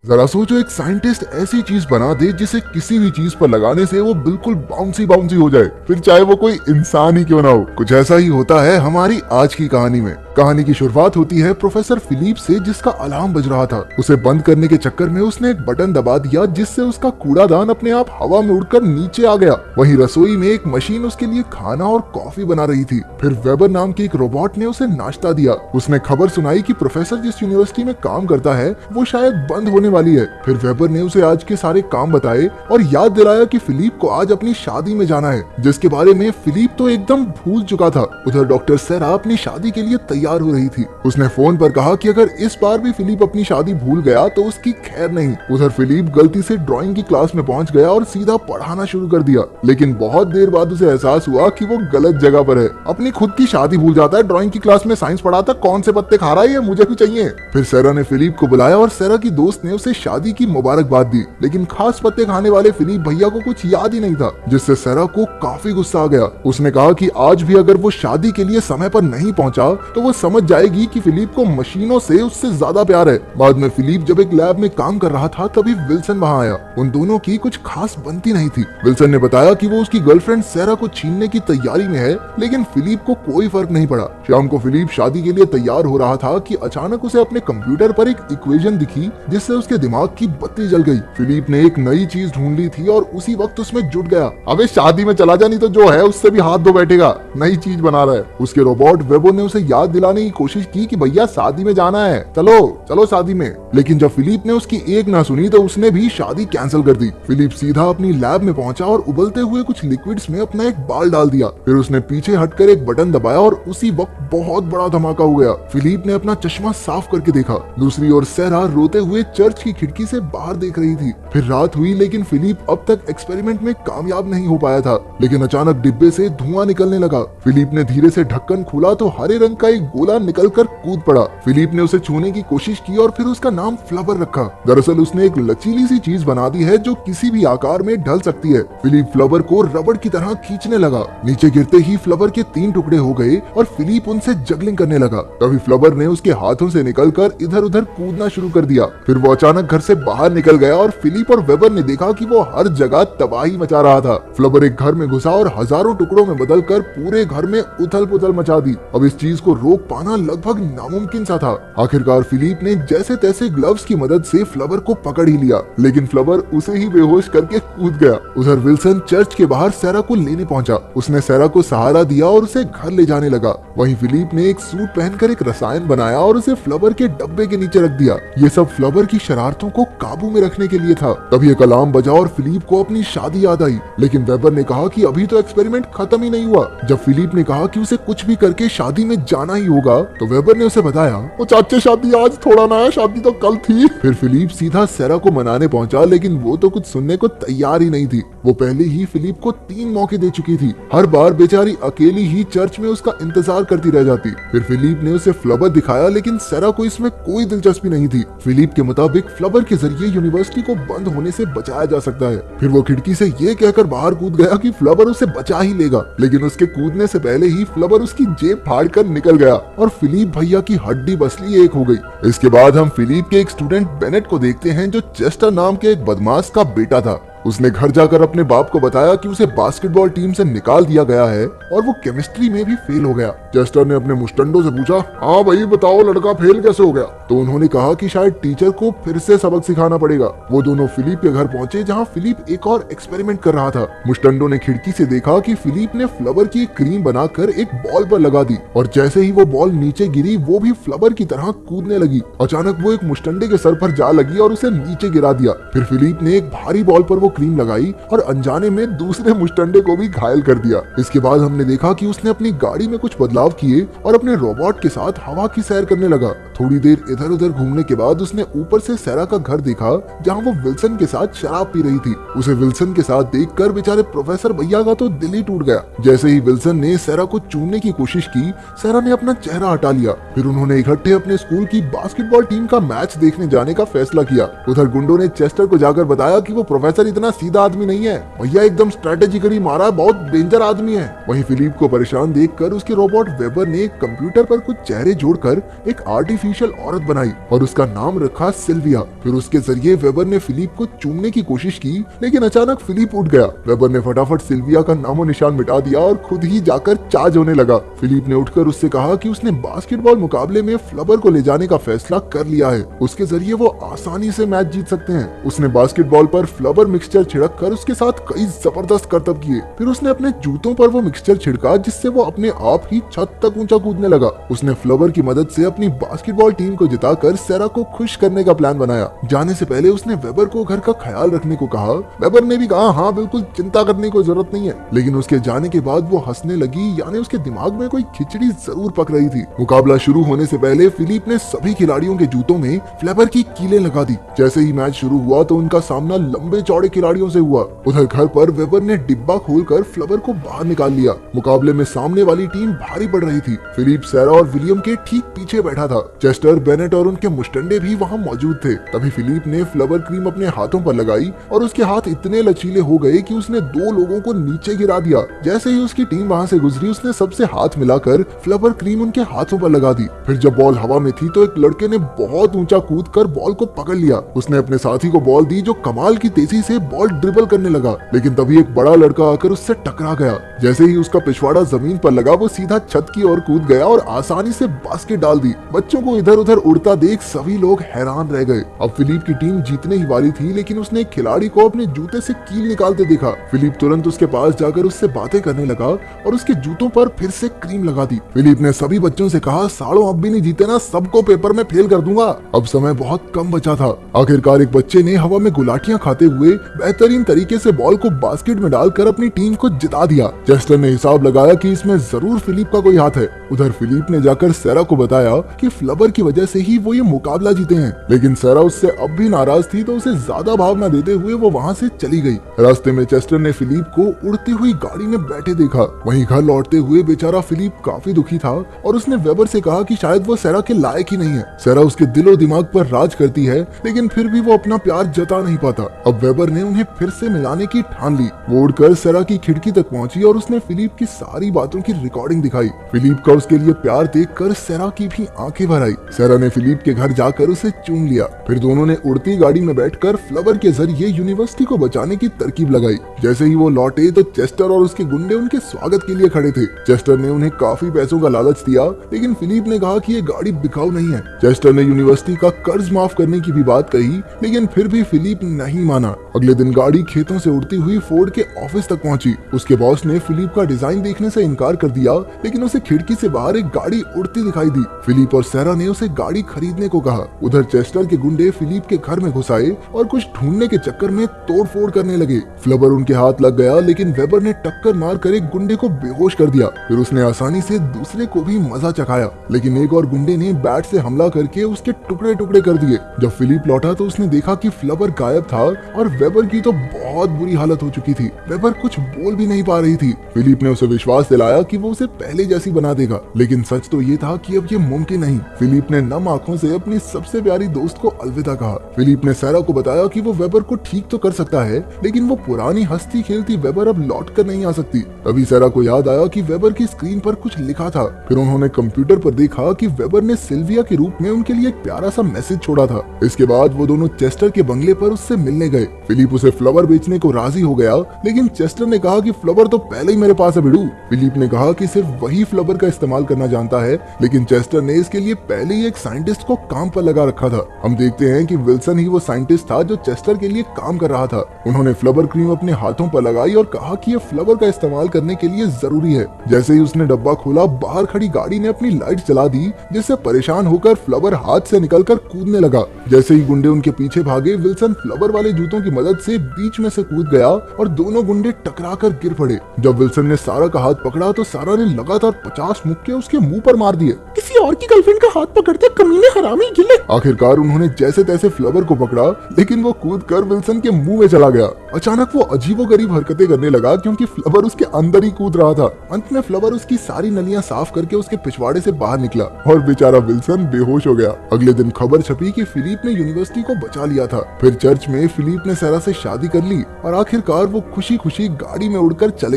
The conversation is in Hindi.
जरा सोचो, एक साइंटिस्ट ऐसी चीज बना दे जिसे किसी भी चीज पर लगाने से वो बिल्कुल बाउंसी बाउंसी हो जाए, फिर चाहे वो कोई इंसान ही क्यों ना हो। कुछ ऐसा ही होता है हमारी आज की कहानी में। कहानी की शुरुआत होती है प्रोफेसर फिलिप से, जिसका अलार्म बज रहा था। उसे बंद करने के चक्कर में उसने एक बटन दबा दिया, जिससे उसका कूड़ादान अपने आप हवा में उड़कर नीचे आ गया। वहीं रसोई में एक मशीन उसके लिए खाना और कॉफी बना रही थी। फिर वेबर नाम के एक रोबोट ने उसे नाश्ता दिया। उसने खबर सुनाई कि प्रोफेसर जिस यूनिवर्सिटी में काम करता है वो शायद बंद होने वाली है। फिर वेबर ने उसे आज के सारे काम बताए और याद दिलाया कि फिलिप को आज अपनी शादी में जाना है, जिसके बारे में फिलिप तो एकदम भूल चुका था। उधर डॉक्टर सेरा अपनी शादी के लिए तैयार हो रही थी। उसने फोन पर कहा कि अगर इस बार भी फिलिप अपनी शादी भूल गया तो उसकी खैर नहीं। उधर फिलिप गलती से ड्राइंग की क्लास में पहुंच गया और सीधा पढ़ाना शुरू कर दिया, लेकिन बहुत देर बाद उसे एहसास हुआ कि वो गलत जगह पर है। अपनी खुद की शादी भूल जाता है, ड्राइंग की क्लास में साइंस पढ़ाता, कौन से पत्ते खा रहा है, मुझे भी चाहिए। फिर सेरा ने फिलिप को बुलाया और सेरा की दोस्त ने उसे शादी की मुबारकबाद दी, लेकिन खास पत्ते खाने वाले फिलिप भैया को कुछ याद ही नहीं था, जिससे सेरा को काफी गुस्सा आ गया। उसने कहा कि आज भी अगर वो शादी के लिए समय पर नहीं पहुंचा तो वो समझ जाएगी कि फिलिप को मशीनों से उससे ज्यादा प्यार है। बाद में फिलिप जब एक लैब में काम कर रहा था तभी विल्सन वहां आया। उन दोनों की कुछ खास बनती नहीं थी। विल्सन ने बताया कि वो उसकी गर्लफ्रेंड सेरा को छीनने की तैयारी में है, लेकिन फिलिप को कोई फर्क नहीं पड़ा। शाम को फिलिप शादी के लिए तैयार हो रहा था कि अचानक उसे अपने कंप्यूटर पर एक इक्वेशन दिखी, जिससे उसके दिमाग की बत्ती जल गई। फिलिप ने एक नई चीज ढूंढ ली थी और उसी वक्त उसमें जुट गया। अबे शादी में चला जा, नहीं तो जो है उससे भी हाथ धो बैठेगा, नई चीज बना रहा है। उसके रोबोट वेबो ने उसे याद दिलाने की कोशिश की कि भैया शादी में जाना है, चलो चलो शादी में। लेकिन जब फिलिप ने उसकी एक ना सुनी तो उसने भी शादी कैंसिल कर दी। फिलिप सीधा अपनी लैब में पहुंचा और उबलते हुए कुछ लिक्विड्स में अपना एक बाल डाल दिया। फिर उसने पीछे हटकर एक बटन दबाया और उसी वक्त बहुत बड़ा धमाका हो गया। फिलिप ने अपना चश्मा साफ करके देखा। दूसरी ओर सेरा रोते हुए चर्च की खिड़की से बाहर देख रही थी। फिर रात हुई, लेकिन फिलिप अब तक एक्सपेरिमेंट में कामयाब नहीं हो पाया था। लेकिन अचानक डिब्बे से धुआं निकलने लगा। फिलिप ने धीरे से ढक्कन खोला तो हरे रंग का एक गोला निकलकर कूद पड़ा। फिलिप ने उसे छूने की कोशिश की और फिर उसका नाम फ्लवर रखा। दरअसल उसने एक लचीली सी चीज बना दी है जो किसी भी आकार में ढल सकती है। फिलिप फ्लवर को रबड़ की तरह खींचने लगा। नीचे गिरते ही फ्लवर के 3 टुकड़े हो गए और फिलिप उनसे जगलिंग करने लगा। तभी फ्लवर ने उसके हाथों से निकलकर इधर उधर कूदना शुरू कर दिया। फिर वो अचानक घर से बाहर निकल गया और फिलिप और वेबर ने देखा कि वो हर जगह तबाही मचा रहा था। फ्लवर एक घर में घुसा और हजारों टुकड़ों में बदलकर पूरे घर में उथल पुथल मचा दी। अब इस चीज को रोक पाना लगभग नामुमकिन सा था। आखिरकार फिलिप ने जैसे तैसे ग्लव्स की मदद से फ्लवर को पकड़ ही लिया, लेकिन फ्लवर उसे ही बेहोश करके कूद गया। उधर विल्सन चर्च के बाहर सेरा को लेने पहुंचा। उसने सेरा को सहारा दिया और उसे घर ले जाने लगा। वहीं फिलिप ने एक सूट पहनकर एक रसायन बनाया और उसे फ्लवर के डब्बे के नीचे रख दिया। ये सब फ्लवर की शरारतों को काबू में रखने के लिए था। तभी एक अलार्म बजा और फिलिप को अपनी शादी याद आई, लेकिन वेबर ने कहा कि अभी तो एक्सपेरिमेंट खत्म ही नहीं हुआ। जब फिलिप ने कहा कि उसे कुछ भी करके शादी में जाना ही होगा तो वेबर ने उसे बताया, वो चाचे शादी आज थोड़ा ना है, शादी तो कल थी। फिर फिलिप सीधा सेरा को मनाने पहुंचा, लेकिन वो तो कुछ सुनने को तैयार ही नहीं थी। वो पहले ही फिलिप को 3 मौके दे चुकी थी। हर बार बेचारी अकेली ही चर्च में उसका इंतजार करती रह जाती। फिर फिलिप ने उसे फ्लवर दिखाया, लेकिन सेरा को इसमें कोई दिलचस्पी नहीं थी। फिलिप के मुताबिक फ्लवर के जरिए यूनिवर्सिटी को बंद होने से बचाया जा सकता है। फिर वो खिड़की से ये कहकर बाहर कूद गया कि फ्लवर उसे बचा ही लेगा, लेकिन उसके कूदने से पहले ही फ्लवर उसकी जेब फाड़ कर निकल गया और फिलिप भैया की हड्डी बसली एक हो गई। इसके बाद हम फिलिप के एक स्टूडेंट बेनेट को देखते हैं, जो चेस्टर नाम के एक बदमाश का बेटा था। उसने घर जाकर अपने बाप को बताया कि उसे बास्केटबॉल टीम से निकाल दिया गया है और वो केमिस्ट्री में भी फेल हो गया। चेस्टर ने अपने मुस्टंडों से पूछा, हाँ भाई बताओ लड़का फेल कैसे हो गया? तो उन्होंने कहा कि शायद टीचर को फिर से सबक सिखाना पड़ेगा। वो दोनों फिलिप के घर पहुंचे, जहाँ फिलिप एक और एक्सपेरिमेंट कर रहा था। मुस्टंडो ने खिड़की से देखा कि फिलिप ने फ्लवर की क्रीम बनाकर एक बॉल पर लगा दी और जैसे ही वो बॉल नीचे गिरी वो भी फ्लवर की तरह कूदने लगी। अचानक वो एक मुस्टंडे के सर पर जा लगी और उसे नीचे गिरा दिया। फिर फिलिप ने एक भारी बॉल पर वो क्रीम लगाई और अनजाने में दूसरे मुस्टंडे को भी घायल कर दिया। इसके बाद हमने देखा कि उसने अपनी गाड़ी में कुछ बदलाव किए और अपने रोबोट के साथ हवा की सैर करने लगा। थोड़ी देर इधर उधर घूमने के बाद उसने ऊपर से सेरा का घर देखा, जहां वो विल्सन के साथ शराब पी रही थी। उसे विल्सन के साथ देखकर बेचारे प्रोफेसर भैया का तो दिल ही टूट गया। जैसे ही विल्सन ने सेरा को चूमने की कोशिश की, सेरा ने अपना चेहरा हटा लिया। फिर उन्होंने इकट्ठे अपने स्कूल की बास्केटबॉल टीम का मैच देखने जाने का फैसला किया। उधर गुंडों ने चेस्टर को जाकर बताया कि वो प्रोफेसर इतना सीधा आदमी नहीं है, भैया एकदम स्ट्रेटेजिकली मारा, बहुत डेंजर आदमी है। वहीं फिलिप को परेशान देखकर उसके रोबोट वेबर ने कंप्यूटर पर कुछ चेहरे जोड़कर एक आर्टिफिशियल औरत बनाई और उसका नाम रखा सिल्विया। फिर उसके जरिए वेबर ने फिलिप को चूमने की कोशिश की, लेकिन अचानक फिलिप उठ गया। वेबर ने फटाफट सिल्विया का नामो निशान मिटा दिया और खुद ही जाकर चार्ज होने लगा। फिलिप ने उठकर उससे कहा कि उसने बास्केटबॉल मुकाबले में फ्लबर को ले जाने का फैसला कर लिया है, उसके जरिए वो आसानी से मैच जीत सकते हैं। उसने बास्केटबॉल पर फ्लबर मिक्सचर छिड़क कर उसके साथ कई जबरदस्त करतब किए। फिर उसने अपने जूतों पर वो मिक्सचर छिड़का, जिससे वो अपने आप ही छत तक ऊंचा कूदने लगा। उसने फ्लबर की मदद से अपनी बास्केटबॉल टीम को जिताकर सेरा को खुश करने का प्लान बनाया। जाने से पहले उसने वेबर को घर का ख्याल रखने को कहा। वेबर ने भी कहा, हाँ बिल्कुल, चिंता करने की जरूरत नहीं है। लेकिन उसके जाने के बाद वो हंसने लगी, यानी उसके दिमाग में कोई खिचड़ी जरूर पक रही थी। मुकाबला शुरू होने से पहले फिलिप ने सभी खिलाड़ियों के जूतों में फ्लेवर की कीलें लगा दी। जैसे ही मैच शुरू हुआ तो उनका सामना लंबे चौड़े खिलाड़ियों से हुआ। उधर घर पर वेबर ने डिब्बा खोलकर फ्लेवर को बाहर निकाल लिया। मुकाबले में सामने वाली टीम भारी पड़ रही थी। फिलिप, सेरा और विलियम के ठीक पीछे बैठा था। चेस्टर, बेनेट और उनके मुस्टंडे भी वहाँ मौजूद थे। तभी फिलिप ने फ्लेवर क्रीम अपने हाथों पर लगाई और उसके हाथ इतने लचीले हो गए कि उसने 2 लोगों को नीचे गिरा दिया। जैसे ही उसकी टीम वहाँ से गुजरी, उसने सबसे हाथ मिलाकर फ्लेवर क्रीम उनके हाथों पर लगा दी। फिर जब बॉल हवा में थी तो एक लड़के ने बहुत ऊंचा कूदकर बॉल को पकड़ लिया। उसने अपने साथी को बॉल दी, जो कमाल की तेजी से बॉल ड्रिबल करने लगा। लेकिन तभी एक बड़ा लड़का आकर उससे टकरा गया। जैसे ही उसका पिछवाड़ा जमीन पर लगा, वो सीधा छत की ओर कूद गया और आसानी से बास्केट डाल दी। बच्चों को इधर उधर उड़ता देख सभी लोग हैरान रह गए। अब फिलिप की टीम जीतने ही वाली थी, लेकिन उसने एक खिलाड़ी को अपने जूते से कील निकालते देखा। फिलिप तुरंत उसके पास जाकर उससे बातें करने लगा और उसके जूतों पर फिर से क्रीम लगा दी। फिलिप ने सभी बच्चों से कहा, सालों अब भी नहीं जीते ना, सबको पेपर में फेल कर दूंगा। अब समय बहुत कम बचा था। आखिरकार एक बच्चे ने हवा में गुलाटियां खाते हुए बेहतरीन तरीके से बॉल को बास्केट में डालकर अपनी टीम को जिता दिया। चेस्टर ने हिसाब लगाया कि इसमें जरूर फिलिप का कोई हाथ है। उधर फिलिप ने जाकर सेरा को बताया कि फ्लबर की वजह से ही वो ये मुकाबला जीते हैं। लेकिन सेरा उससे अब भी नाराज थी, तो उसे ज्यादा भाव न देते हुए वो वहाँ से चली गई। रास्ते में चेस्टर ने फिलिप को उड़ती हुई गाड़ी में बैठे देखा। वहीं घर लौटते हुए बेचारा फिलिप काफी दुखी था और उसने वेबर से कहा कि शायद वो सेरा के लायक ही नहीं है। सेरा उसके दिलो दिमाग पर राज करती है, लेकिन फिर भी वो अपना प्यार जता नहीं पाता। अब वेबर ने उन्हें फिर से मिलाने की ठान ली। वो उड़कर सेरा की खिड़की तक पहुंची और उसने फिलिप की सारी बातों की रिकॉर्डिंग दिखाई। फिलिप का उसके लिए प्यार देखकर सेरा की भी आंखें भर आई। सेरा ने फिलिप के घर जाकर उसे चूम लिया। फिर दोनों ने उड़ती गाड़ी में बैठकर फ्लवर के जरिए यूनिवर्सिटी को बचाने की तरकीब लगाई। जैसे ही वो लौटे तो चेस्टर और उसके गुंडे उनके स्वागत के लिए खड़े थे। चेस्टर ने उन्हें काफी पैसों का लालच दिया, लेकिन फिलिप ने कहा कि ये गाड़ी बिकाऊ नहीं है। चेस्टर ने यूनिवर्सिटी का कर्ज माफ करने की भी बात कही, लेकिन फिर भी फिलिप नहीं माना। अगले दिन गाड़ी खेतों से उड़ती हुई फोर्ड के ऑफिस तक पहुंची। उसके बॉस ने फिलिप का डिजाइन देखने से इनकार कर दिया, लेकिन उसे खिड़की से बाहर एक गाड़ी उड़ती दिखाई दी। फिलिप और सेरा ने उसे गाड़ी खरीदने को कहा। उधर चेस्टर के गुंडे फिलिप के घर में घुस आए और कुछ ढूंढने के चक्कर में तोड़फोड़ करने लगे। फ्लबर उनके हाथ लग गया, लेकिन वेबर ने टक्कर मारकर एक गुंडे को बेहोश कर दिया। फिर उसने आसानी से दूसरे को भी मजा चखाया, लेकिन एक और गुंडे ने बैट से हमला करके उसके टुकड़े टुकड़े कर दिए। जब फिलिप लौटा तो उसने देखा कि फ्लबर गायब था और वेबर की तो बहुत बुरी हालत हो चुकी थी। वेबर कुछ बोल भी नहीं पा रही थी। फिलिप ने उसे विश्वास दिलाया कि वो उसे पहले जैसी बना देगा, लेकिन सच तो ये था कि अब ये मुमकिन नहीं। फिलिप ने नम आंखों से अपनी सबसे प्यारी दोस्त को अलविदा कहा। फिलिप ने सेरा को बताया कि वो वेबर को ठीक तो कर सकता है, लेकिन वो पुरानी हंसती खेलती वेबर अब लौट कर नहीं आ सकती। तभी सेरा को याद आया कि वेबर की स्क्रीन पर कुछ लिखा था। फिर उन्होंने कंप्यूटर पर देखा कि वेबर ने सिल्विया के रूप में उनके लिए एक प्यारा सा मैसेज छोड़ा था। इसके बाद वो दोनों चेस्टर के बंगले पर उससे मिलने गए। फिलिप उसे फ्लावर बेचने को राजी हो गया, लेकिन चेस्टर ने कहा कि फ्लावर तो पहले ही मेरे पास है बिडू। फिलिप ने कहा कि सिर्फ वही फ्लावर का इस्तेमाल करना जानता है, लेकिन चेस्टर ने इसके लिए पहले ही एक साइंटिस्ट को काम पर लगा रखा था। हम देखते हैं कि विल्सन ही वो साइंटिस्ट था जो चेस्टर के लिए काम कर रहा था। उन्होंने फ्लावर क्रीम अपने हाथों पर लगाई और कहा कि ये फ्लावर का इस्तेमाल करने के लिए जरूरी है। जैसे ही उसने डब्बा खोला, बाहर खड़ी गाड़ी ने अपनी लाइट जला दी, जिससे परेशान होकर फ्लावर हाथ से निकलकर कूदने लगा। जैसे ही गुंडे उनके पीछे भागे, विल्सन फ्लावर वाले जूतों की मदद से बीच में से कूद गया और दोनों गुंडे टकराकर गिर पड़े। जब विल्सन ने सारा का हाथ पकड़ा तो सारा ने लगातार 50 मुक्के उसके मुंह पर मार दिए। किसी और की गर्लफ्रेंड का हाथ पकड़ते कमीने हरामी गिले। आखिरकार उन्होंने जैसे तैसे फ्लावर को पकड़ा, लेकिन वो कूदकर विल्सन के मुंह में चला गया। अचानक वो अजीबोगरीब हरकतें करने लगा, क्योंकि फ्लावर उसके अंदर ही कूद रहा था। अंत में फ्लावर उसकी सारी नलियां साफ करके उसके पिछवाड़े से बाहर निकला और बेचारा विल्सन बेहोश हो गया। अगले दिन खबर छपी कि फिलिप ने यूनिवर्सिटी को बचा लिया था। फिर चर्च में फिलिप ने सेरा से शादी कर ली और आखिरकार वो खुशी खुशी गाड़ी में उड़कर चले